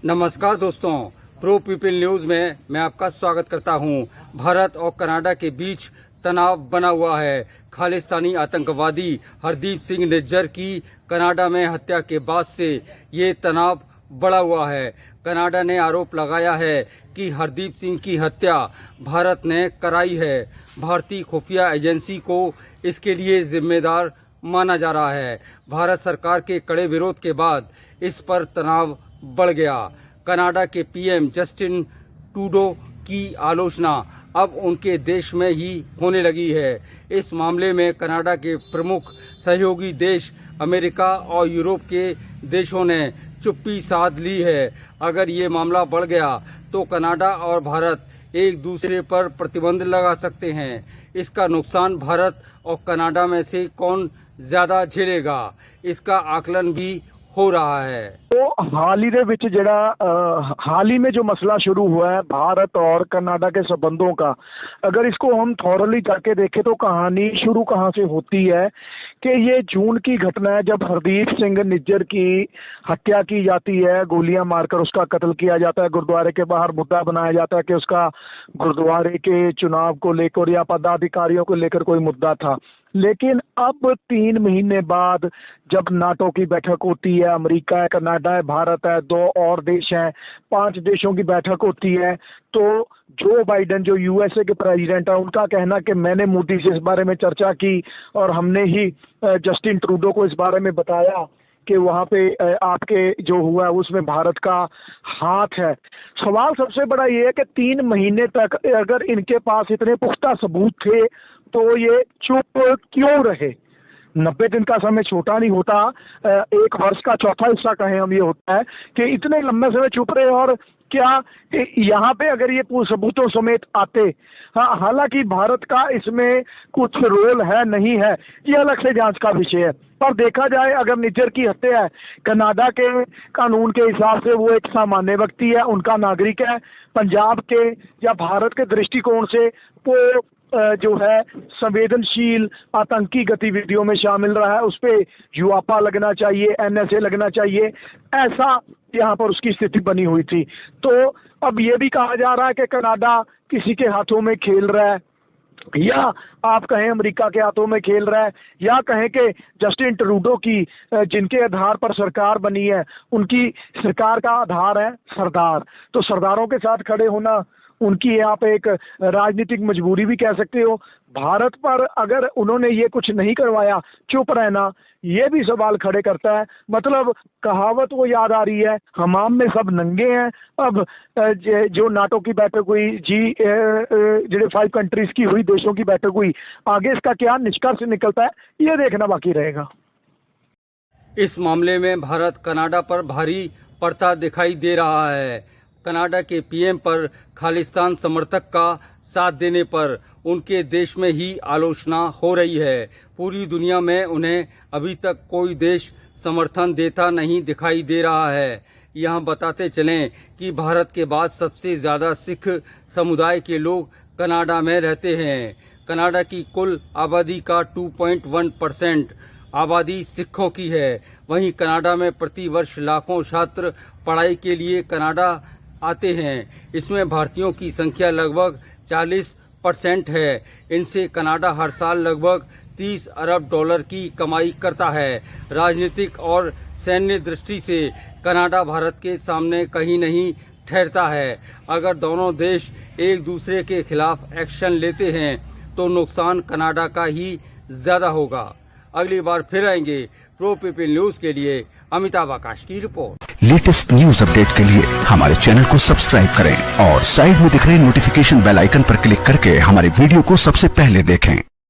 नमस्कार दोस्तों, pro people news में मैं आपका स्वागत करता हूं। भारत और कनाडा के बीच तनाव बना हुआ है। खालिस्तानी आतंकवादी हरदीप सिंह निज्जर की कनाडा में हत्या के बाद से ये तनाव बढ़ा हुआ है। कनाडा ने आरोप लगाया है कि हरदीप सिंह की हत्या भारत ने कराई है। भारतीय खुफिया एजेंसी को इसके लिए जिम्मेदार माना जा रहा है। भारत सरकार के कड़े विरोध के बाद इस पर तनाव बढ़ गया। कनाडा के पीएम जस्टिन ट्रूडो की आलोचना अब उनके देश में ही होने लगी है। इस मामले में कनाडा के प्रमुख सहयोगी देश अमेरिका और यूरोप के देशों ने चुप्पी साध ली है। अगर ये मामला बढ़ गया तो कनाडा और भारत एक दूसरे पर प्रतिबंध लगा सकते हैं। इसका नुकसान भारत और कनाडा में से कौन ज्यादा झेलेगा, इसका आकलन भी हो रहा है। तो हाल ही में जो मसला शुरू हुआ है भारत और कनाडा के संबंधों का, अगर इसको हम थॉरली जाके देखें तो कहानी शुरू कहाँ से होती है कि ये जून की घटना है जब हरदीप सिंह निज्जर की हत्या की जाती है। गोलियां मारकर उसका कत्ल किया जाता है। गुरुद्वारे के बाहर मुद्दा बनाया जाता है कि उसका गुरुद्वारे के चुनाव को लेकर या पदाधिकारियों को लेकर कोई मुद्दा था। लेकिन अब 3 महीने बाद जब नाटो की बैठक होती है, अमेरिका है, कनाडा है, भारत है, 2 और देश हैं, 5 देशों की बैठक होती है, तो जो बाइडेन जो यूएसए के प्रेसिडेंट है उनका कहना कि मैंने मोदी से इस बारे में चर्चा की और हमने ही जस्टिन ट्रूडो को इस बारे में बताया कि वहां पे आपके जो हुआ उसमें भारत का हाथ है। सवाल सबसे बड़ा ये है कि 3 महीने तक अगर इनके पास इतने पुख्ता सबूत थे तो ये चुप क्यों रहे। 90 दिन का समय छोटा नहीं होता, 1 वर्ष का चौथा हिस्सा कहें हम, ये होता है कि इतने लंबे समय चुप रहे। और क्या यहाँ पे अगर ये सबूतों समेत आते, हाँ, हालांकि भारत का इसमें कुछ रोल है नहीं है, ये अलग से जांच का विषय है। पर देखा जाए अगर निज्जर की हत्या है, कनाडा के कानून के हिसाब से वो एक सामान्य व्यक्ति है, उनका नागरिक है। पंजाब के या भारत के दृष्टिकोण से वो जो है संवेदनशील आतंकी गतिविधियों में शामिल रहा है, उस पे यूआपा लगना चाहिए, एनएसए लगना चाहिए, ऐसा यहाँ पर उसकी स्थिति बनी हुई थी। तो अब ये भी कहा जा रहा है कि कनाडा किसी के हाथों में खेल रहा है, या आप कहें अमेरिका के हाथों में खेल रहा है, या कहें कि जस्टिन ट्रूडो की जिनके आधार पर सरकार बनी है उनकी सरकार का आधार है सरदार। तो सरदारों के साथ खड़े होना उनकी यहाँ पे एक राजनीतिक मजबूरी भी कह सकते हो। भारत पर अगर उन्होंने ये कुछ नहीं करवाया, चुप रहना, ये भी सवाल खड़े करता है। मतलब कहावत वो याद आ रही है, हमाम में सब नंगे हैं। अब जो नाटो की बैठक हुई, जो 5 कंट्रीज की हुई, देशों की बैठक हुई, आगे इसका क्या निष्कर्ष निकलता है ये देखना बाकी रहेगा। इस मामले में भारत कनाडा पर भारी पड़ता दिखाई दे रहा है। कनाडा के पीएम पर खालिस्तान समर्थक का साथ देने पर उनके देश में ही आलोचना हो रही है। पूरी दुनिया में उन्हें अभी तक कोई देश समर्थन देता नहीं दिखाई दे रहा है। यहाँ बताते चलें कि भारत के बाद सबसे ज्यादा सिख समुदाय के लोग कनाडा में रहते हैं। कनाडा की कुल आबादी का 2.1% आबादी सिखों की है। वहीं कनाडा में प्रति वर्ष लाखों छात्र पढ़ाई के लिए कनाडा आते हैं। इसमें भारतीयों की संख्या लगभग 40% है। इनसे कनाडा हर साल लगभग 30 अरब डॉलर की कमाई करता है। राजनीतिक और सैन्य दृष्टि से कनाडा भारत के सामने कहीं नहीं ठहरता है। अगर दोनों देश एक दूसरे के खिलाफ एक्शन लेते हैं तो नुकसान कनाडा का ही ज्यादा होगा। अगली बार फिर आएंगे प्रो पीपल न्यूज के लिए। अमिताभ आकाश की रिपोर्ट। लेटेस्ट न्यूज अपडेट के लिए हमारे चैनल को सब्सक्राइब करें और साइड में दिख रहे नोटिफिकेशन बेल आइकन पर क्लिक करके हमारे वीडियो को सबसे पहले देखें।